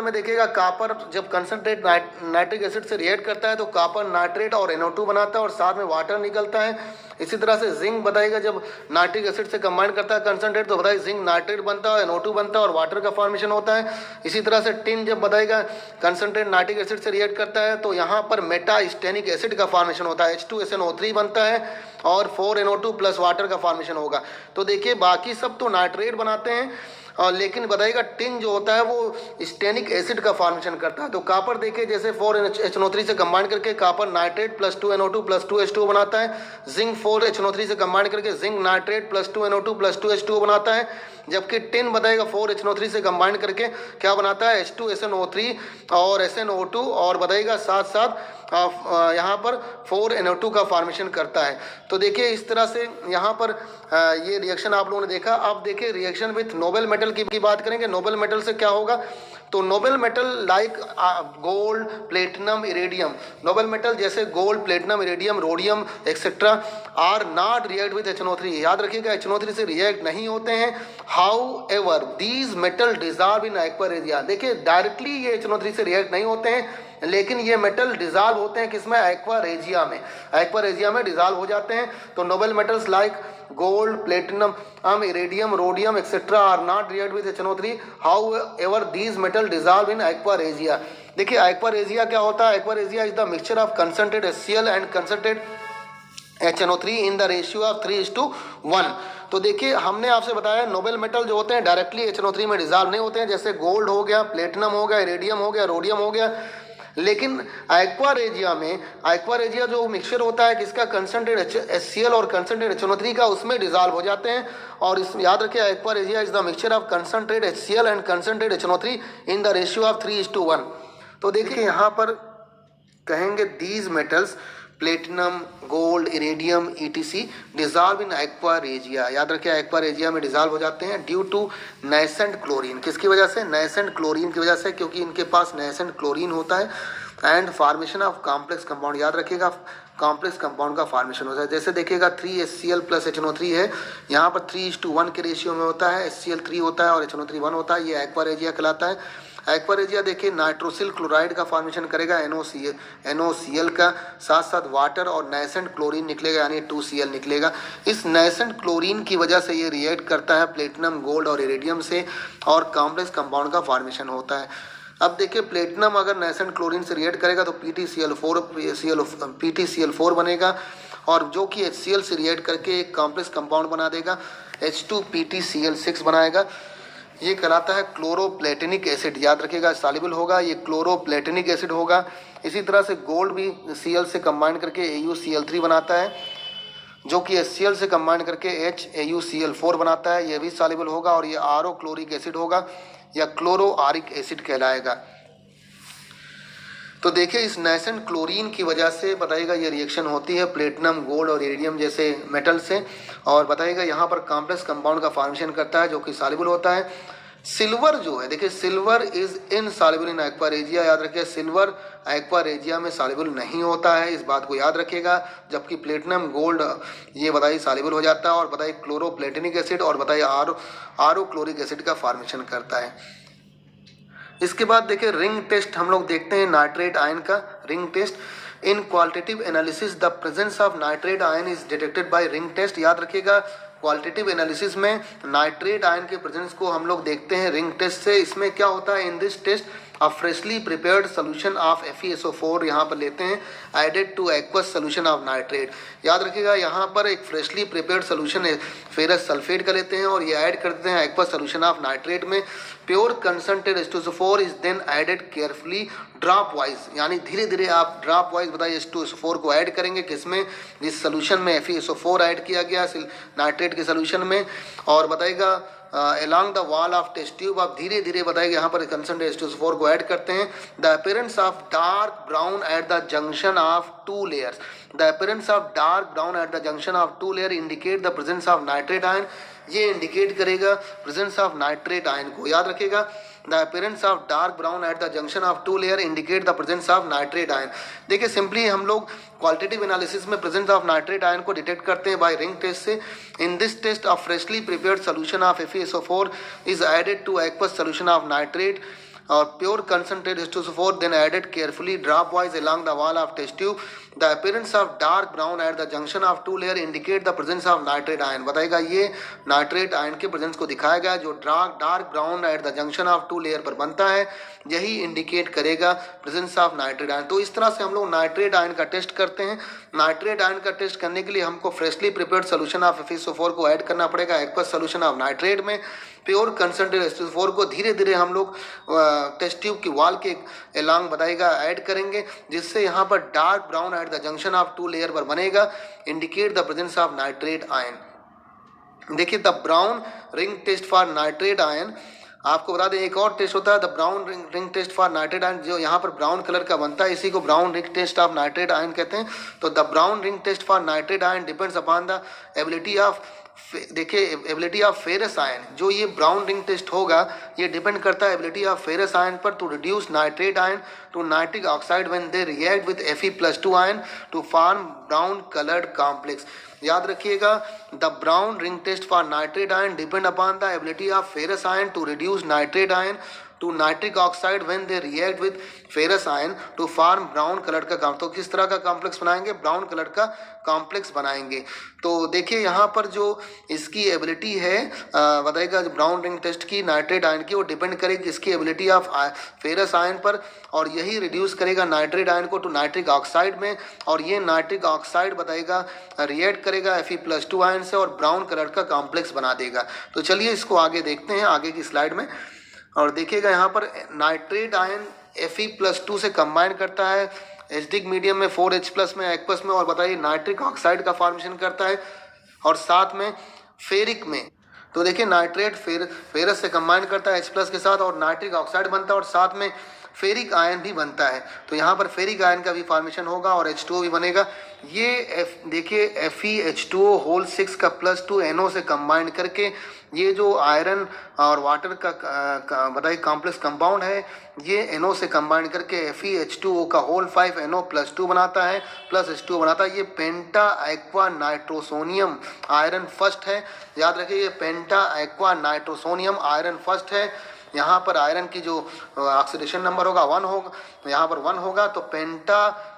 में देखिएगा कापर जब कंसनट्रेट नाइट्रिक एसिड से रिएक्ट करता है तो कापर नाइट्रेट और NO2 बनाता है और साथ में वाटर निकलता है। इसी तरह से जिंक बताइएगा जब नाइट्रिक एसिड से कंबाइन करता है कंसनट्रेट तो बताइए जिंक नाइट्रेट बनता है, NO2 बनता है और वाटर का फॉर्मेशन होता है। इसी तरह से टिन जब बताइएगा कंसनट्रेट नाइट्रिक एसिड से रिएक्ट करता है तो यहाँ पर मेटा स्टेनिक एसिड का फॉर्मेशन होता है, H2SNO3 बनता है और 4NO2 प्लस वाटर का फॉर्मेशन होगा। तो देखिए बाकी सब तो नाइट्रेट बनाते हैं और लेकिन बताइएगा टिन जो होता है वो स्टेनिक एसिड का फॉर्मेशन करता है। तो कापर देखिए जैसे 4HNO3 से कंबाइन करके copper nitrate plus 2NO2 plus 2H2O बनाता है, जिंक 4HNO3 से कंबाइन करके zinc nitrate plus 2NO2 plus 2H2O बनाता है, जबकि टिन बताएगा 4HNO3 से कंबाइन करके क्या बनाता है H2SNO3 और SNO2 और बताइएगा साथ साथ यहाँ पर 4NO2 का फॉर्मेशन करता है। तो देखिए इस तरह से यहाँ पर ये रिएक्शन आप लोगों ने देखा। अब देखिए रिएक्शन विथ नोबल मेटल की बात करेंगे। नोबल मेटल से क्या होगा, तो noble metal like gold, platinum, iridium, noble metal जैसे gold, platinum, iridium, rhodium etcetera are not react with HNO3। याद रखिएगा HNO3 से रिएक्ट नहीं होते हैं। However these metal dissolve in aqua regia. देखिए डायरेक्टली ये HNO3 से रिएक्ट नहीं होते हैं, लेकिन ये मेटल डिजॉल्व होते हैं किसमें, एक्वा रेजिया में। एक्वा रेजिया में डिजॉल्व हो जाते हैं। तो noble metals like gold, platinum, iridium, rhodium etcetera are not react with HNO3। However these metal dissolve in aqua regia. देखिए एक्वा रेजिया क्या होता है, aqua regia is the mixture of concentrate HCl and concentrate HNO3 in the ratio of 3:1। तो देखिए हमने आपसे बताया Nobel metal जो होते हैं डायरेक्टली HNO3 में डिजॉल्व नहीं होते हैं, जैसे गोल्ड हो गया, प्लेटिनम हो गया, इरेडियम हो गया, रोडियम हो गया। लेकिन एक्वा रेजिया में, एक्वा रेजिया जो मिक्सचर होता है किसका, कंसंट्रेट HCl और कंसंट्रेट HNO3 का, उसमें डिजॉल्व हो जाते हैं। और इस याद रखिए aqua regia is the mixture of concentrate HCl and concentrate HNO3 in the ratio of 3:1। तो देखिए यहाँ पर कहेंगे these metals platinum, gold, iridium ETC dissolve in aqua regia. याद रखिए एक्वा रेजिया में डिजॉल्व हो जाते हैं ड्यू टू नेसेंट क्लोरीन। किसकी वजह से, नेसेंट क्लोरीन की वजह से, क्योंकि इनके पास नेसेंट क्लोरीन होता है। And formation of complex compound. याद रखिएगा कॉम्प्लेक्स कंपाउंड का फॉर्मेशन होता है। जैसे देखिएगा 3HCl प्लस HNO3 है, यहाँ पर 3:1 के रेशियो में होता है। HCl 3 होता है और HNO3 1 होता है। ये एक्वा रेजिया कहलाता है। एक्वा रेजिया देखिए नाइट्रोसिल क्लोराइड का फॉर्मेशन करेगा, NOCl का, साथ साथ वाटर और नेसेंट क्लोरीन निकलेगा, यानी 2Cl निकलेगा। इस नेसेंट क्लोरीन की वजह से ये रिएक्ट करता है प्लेटिनम, गोल्ड और इरेडियम से, और कॉम्प्लेक्स कंपाउंड का फॉर्मेशन होता है। अब देखिए प्लेटिनम अगर नेसेंट क्लोरीन से रिएक्ट करेगा तो PTCl4 बनेगा, और जो कि HCl से रिएक्ट करके एक कॉम्प्लेक्स कंपाउंड बना देगा, H2PTCl6 बनाएगा। ये कहलाता है क्लोरोप्लेटिनिक एसिड। याद रखिएगा सॉल्युबल होगा, ये क्लोरोप्लेटिनिक एसिड होगा। इसी तरह से गोल्ड भी Cl से कंबाइन करके AuCl3 बनाता है, जो कि HCl से कंबाइन करके HAuCl4 बनाता है। ये भी सॉल्युबल होगा, और ये आरो क्लोरिक एसिड होगा या क्लोरोआरिक एसिड कहलाएगा। तो देखिए इस नेसेंट क्लोरीन की वजह से बताइएगा ये रिएक्शन होती है प्लेटिनम, गोल्ड और इरेडियम जैसे मेटल से, और बताइएगा यहाँ पर कॉम्प्लेक्स कंपाउंड का फॉर्मेशन करता है जो कि सॉल्युबल होता है। सिल्वर जो है, देखिए silver is insoluble in aqua regia. याद रखिए सिल्वर एक्वा रेजिया में सॉल्युबल नहीं होता है, इस बात को याद रखिएगा। जबकि प्लेटिनम, गोल्ड ये बताइए सॉल्युबल हो जाता है, और बताइए क्लोरोप्लेटिनिक एसिड और बताइए आरो क्लोरिक एसिड का फॉर्मेशन करता है। इसके बाद देखिए रिंग टेस्ट हम लोग देखते हैं नाइट्रेट आयन का। Ring test in qualitative analysis the presence of nitrate ion is detected by ring test. याद रखिएगा क्वालिटेटिव एनालिसिस में नाइट्रेट आयन के प्रेजेंस को हम लोग देखते हैं रिंग टेस्ट से। इसमें क्या होता है, in this test a freshly prepared solution of FeSO4 यहाँ पर लेते हैं, added to aqueous solution of nitrate. याद रखिएगा यहाँ पर एक फ्रेशली प्रिपेयर्ड सोल्यूशन है फेरस सल्फेट का लेते हैं, और ये ऐड कर देते हैं एक्वस सोल्यूशन ऑफ नाइट्रेट में। Pure concentrate H2SO4 is then added carefully dropwise, यानी धीरे धीरे आप ड्रॉप वाइज बताइए H2SO4 को ऐड करेंगे। किसमें, इस सोल्यूशन में FeSO4 ऐड किया गया नाइट्रेट के सोल्यूशन में, और बताइएगा along the wall of test tube आप धीरे धीरे बताएंगे यहाँ पर कंसंट्रेट H2SO4 को ऐड करते हैं। The appearance of dark brown at the junction of two layers, the appearance of dark brown at the junction of two layer indicate the presence of nitrate ion। ये indicate करेगा presence of nitrate ion को। याद रखिएगा the appearance of dark brown at the junction of two layer indicate the presence of nitrate ion. देखिए simply हम लोग qualitative analysis में presence of nitrate ion को डिटेक्ट करते हैं बाय रिंग टेस्ट से। In this test of freshly prepared solution of FeSO4 is added to aqueous solution of nitrate or pure concentrate H2SO4 then added carefully drop wise along the wall of test tube. The appearance of dark brown at the junction of two layer indicate the presence of nitrate ion। बताएगा ये nitrate ion के presence को दिखाया गया जो dark brown at the junction of two layer पर बनता है, यही इंडिकेट करेगा प्रेजेंस ऑफ नाइट्रेट आयन। तो इस तरह से हम लोग नाइट्रेट आयन का टेस्ट करते हैं। नाइट्रेट आयन का टेस्ट करने के लिए हमको freshly prepared solution of FeSO4 को ऐड करना पड़ेगा एक्वस सोल्यूशन ऑफ नाइट्रेट में। प्योर कंसंट्रेट H2SO4 को धीरे धीरे हम लोग टेस्ट ट्यूब की वॉल के एलॉन्ग बताएगा ऐड करेंगे, जिससे यहाँ पर dark brown at the junction of two layer पर बनेगा, indicate the presence of nitrate ion. देखिए the brown ring test for nitrate ion आपको बता दें एक और टेस्ट होता है the brown ring test for nitrate ion, जो यहाँ पर ब्राउन कलर का बनता है, इसी को brown ring test of nitrate ion कहते हैं। तो the brown ring test for nitrate ion depends upon the ability of, देखिए एबिलिटी ऑफ फेरस आयन, जो ये ब्राउन रिंग टेस्ट होगा ये डिपेंड करता है एबिलिटी ऑफ फेरस आयन पर to reduce nitrate ion to nitric oxide when they react with Fe+2 ion to form brown coloured complex. याद रखिएगा the brown ring test for nitrate ion depend upon the ability of ferrous ion to reduce nitrate ion to nitric oxide when they react with ferrous ion to form brown colour का complex. तो किस तरह का complex बनाएंगे? Brown colour का complex बनाएंगे। तो देखिए यहाँ पर जो इसकी एबिलिटी है बताइएगा ब्राउन रिंग टेस्ट की नाइट्रेट आयन की, वो डिपेंड करेगी इसकी एबिलिटी ऑफ फेरस आयन पर, और यही रिड्यूस करेगा नाइट्रेट आयन को टू नाइट्रिक ऑक्साइड में, और ये नाइट्रिक ऑक्साइड बताइएगा रिएक्ट करेगा Fe+2 आयन से और ब्राउन कलर का कॉम्प्लेक्स बना देगा। तो चलिए इसको आगे देखते हैं आगे की स्लाइड में। और देखिएगा यहाँ पर नाइट्रेट आयन Fe+2 से कंबाइन करता है एसिडिक मीडियम में 4H+ में एक्वस में, और बताइए नाइट्रिक ऑक्साइड का फॉर्मेशन करता है, और साथ में फेरिक में। तो देखिए नाइट्रेट फेरस से कंबाइन करता है H+ के साथ और नाइट्रिक ऑक्साइड बनता है, और साथ में फेरिक आयन भी बनता है। तो यहाँ पर फेरिक आयन का भी फॉर्मेशन होगा और H2O भी बनेगा। ये देखिए FeH2O होल 6 का +2 NO से कंबाइन करके ये जो आयरन और वाटर का बताइए कॉम्प्लेक्स कंपाउंड है, ये NO से कंबाइन करके FeH2O का होल 5 NO +2 बनाता है, प्लस H2O बनाता है। ये पेंटा एक्वा नाइट्रोसोनियम आयरन फर्स्ट है। याद रखिए ये पेंटा एक्वा नाइट्रोसोनियम आयरन फर्स्ट है। यहाँ पर आयरन की जो ऑक्सीडेशन नंबर होगा 1 होगा, यहाँ पर 1 होगा। तो पेंटा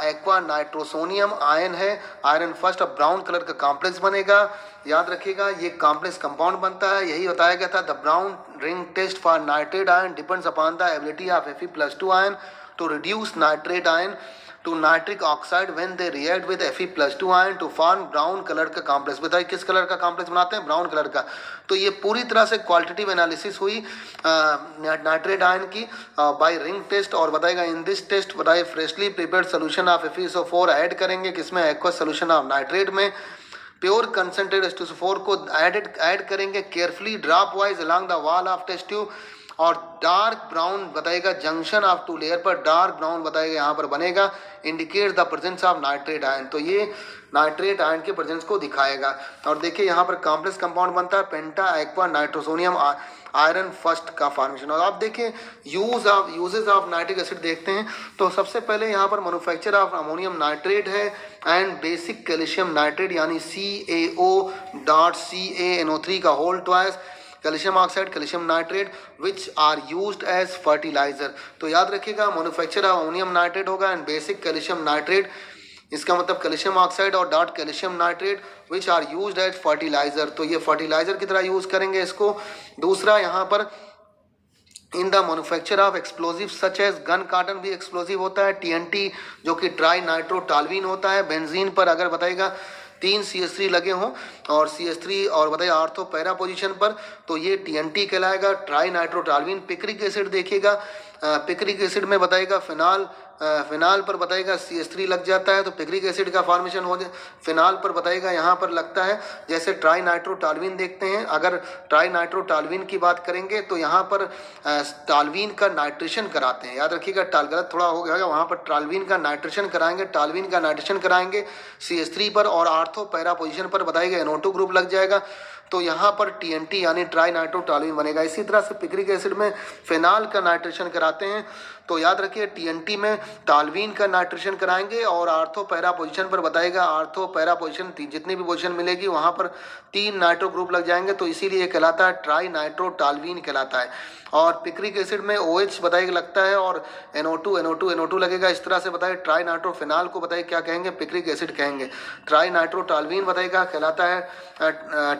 एक्वा नाइट्रोसोनियम आयन है, आयरन फर्स्ट, अब ब्राउन कलर का कॉम्प्लेक्स बनेगा। याद रखिएगा ये कॉम्प्लेक्स कंपाउंड बनता है, यही बताया गया था the brown ring test for nitrate ion depends upon the ability of Fe+2 ion to reduce nitrate ion to nitric oxide when they react with Fe+2 ion to form brown colour का complex. बताइए किस colour का complex बनाते हैं? Brown colour का। तो ये पूरी तरह से क्वालिटेटिव एनालिसिस हुई नाइट्रेट आयन की बाय रिंग टेस्ट। और बताएगा इन दिस टेस्ट बताइए freshly prepared solution of FeSO4 add करेंगे, किसमें? एक्वस सोल्यूशन ऑफ नाइट्रेट में। प्योर कंसनट्रेट H2SO4 को ऐड करेंगे carefully dropwise along the wall of test tube, और डार्क ब्राउन बताएगा जंक्शन ऑफ 2 लेयर पर dark brown बताएगा यहाँ पर बनेगा, indicate the presence of nitrate ion. तो ये नाइट्रेट आयन के प्रेजेंस को दिखाएगा। और देखिए यहाँ पर कॉम्प्लेक्स कंपाउंड बनता है पेंटा एक्वा नाइट्रोसोनियम आयरन फर्स्ट का फॉर्मेशन। और आप देखिए यूजेस ऑफ नाइट्रिक एसिड देखते हैं। तो सबसे पहले यहाँ पर मैन्युफैक्चर ऑफ अमोनियम नाइट्रेट है एंड बेसिक कैल्शियम नाइट्रेट यानी CaO.CaNO3 का whole twice calcium oxide calcium nitrate which are used as fertiliser. तो याद रखिएगा मैन्युफैक्चर ऑफ अमोनियम नाइट्रेट होगा एंड बेसिक कैल्शियम नाइट्रेट, इसका मतलब कैल्शियम ऑक्साइड और dot calcium nitrate which are used as fertiliser. तो ये फर्टिलाइजर की तरह यूज करेंगे इसको। दूसरा यहाँ पर in the manufacture of explosive such as gun cotton भी एक्सप्लोजिव होता है, TNT जो कि ट्राई नाइट्रोटाल्वीन होता है। बेंजीन पर अगर बताइएगा 3 CH3 लगे हों और CH3 और बताइए आर्थो पैरा पोजीशन पर, तो ये TNT कहलाएगा, ट्राई नाइट्रोटाल्वीन। पिक्रिक एसिड देखिएगा, पिक्रिक एसिड में बताइएगा फिनाल पर बताइएगा CH3 लग जाता है तो पिक्रिक एसिड का फॉर्मेशन हो जाए। फिनाल पर बताइएगा यहाँ पर लगता है जैसे ट्राई नाइट्रोटाल्वीन देखते हैं। अगर ट्राई नाइट्रोटाल्वीन की बात करेंगे तो यहाँ पर टाल्वीन का नाइट्रेशन कराते हैं। याद रखिएगा गलत थोड़ा हो गया, वहाँ पर टाल्वीन का नाइट्रेशन कराएंगे, टाल्वीन का नाइट्रेशन कराएंगे CH3 पर, और आर्थो पैरा पोजिशन पर बताइएगा NO2 ग्रुप लग जाएगा। तो यहाँ पर TNT यानी ट्राई नाइट्रोटाल्वीन बनेगा। इसी तरह से पिक्रिक एसिड में फिनाल का नाइट्रेशन कराते हैं। तो याद रखिए TNT में टाल्वीन का नाइट्रेशन कराएंगे और आर्थो पैरा पोजीशन पर बताएगा आर्थो पैरा पोजीशन जितनी भी पोजीशन मिलेगी वहाँ पर 3 नाइट्रो ग्रुप लग जाएंगे, तो इसीलिए कहलाता है ट्राई नाइट्रोटाल्वीन कहलाता है। और पिक्रिक एसिड में OH बताइए लगता है और NO2 लगेगा। इस तरह से बताइए ट्राई नाइट्रोफिनाल को बताइए क्या कहेंगे? पिक्रिक एसिड कहेंगे। ट्राई नाइट्रोटाल्वीन बताइएगा कहलाता है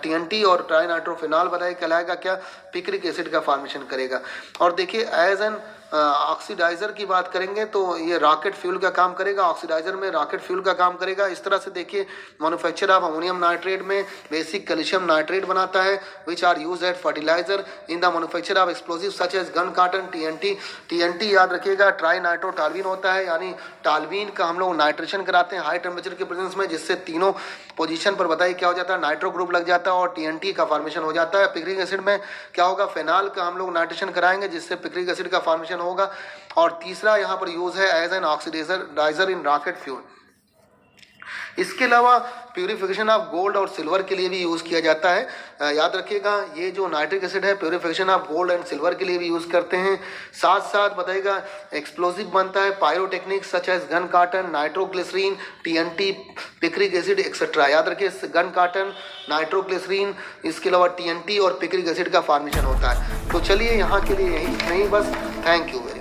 TNT, और ट्राई नाइट्रोफिनाल बताइए कहलाएगा क्या? पिक्रिक एसिड का फॉर्मेशन करेगा। और देखिए एज एन ऑक्सीडाइज़र की बात करेंगे तो ये रॉकेट फ्यूल का काम करेगा, ऑक्सीडाइज़र में रॉकेट फ्यूल का काम करेगा। इस तरह से देखिए मैन्युफैक्चर ऑफ अमोनियम नाइट्रेट में बेसिक कैल्शियम नाइट्रेट बनाता है which are use at fertiliser in the manufacture of explosive such as gun cotton. TNT याद रखिएगा ट्राई नाइट्रोटाल्विन होता है, यानी टाल्विन का हम लोग नाइट्रेशन कराते हैं हाई टेम्परेचर के प्रेजेंस में, जिससे तीनों पोजीशन पर बताइए क्या हो जाता है, नाइट्रो ग्रुप लग जाता है और टीएनटी का फॉर्मेशन हो जाता है। पिक्रिक एसिड में क्या होगा, फेनॉल का हम लोग नाइट्रेशन कराएंगे जिससे पिक्रिक एसिड का फॉर्मेशन होगा। और तीसरा यहाँ पर यूज है as an oxidiser in rocket fuel. इसके अलावा प्यूरिफिकेशन ऑफ गोल्ड और सिल्वर के लिए भी यूज़ किया जाता है। याद रखिएगा ये जो नाइट्रिक एसिड है purification of gold and silver के लिए भी यूज़ करते हैं। साथ साथ बताइएगा एक्सप्लोजिव बनता है pyrotechnics such as gun cotton, nitroglycerine, TNT, picric acid etcetera. याद रखिए गन कॉटन, नाइट्रोग्लिसरीन, इसके अलावा टीएनटी और पिक्रिक एसिड का फॉर्मेशन होता है। तो चलिए यहाँ के लिए यही नहीं, बस थैंक यू।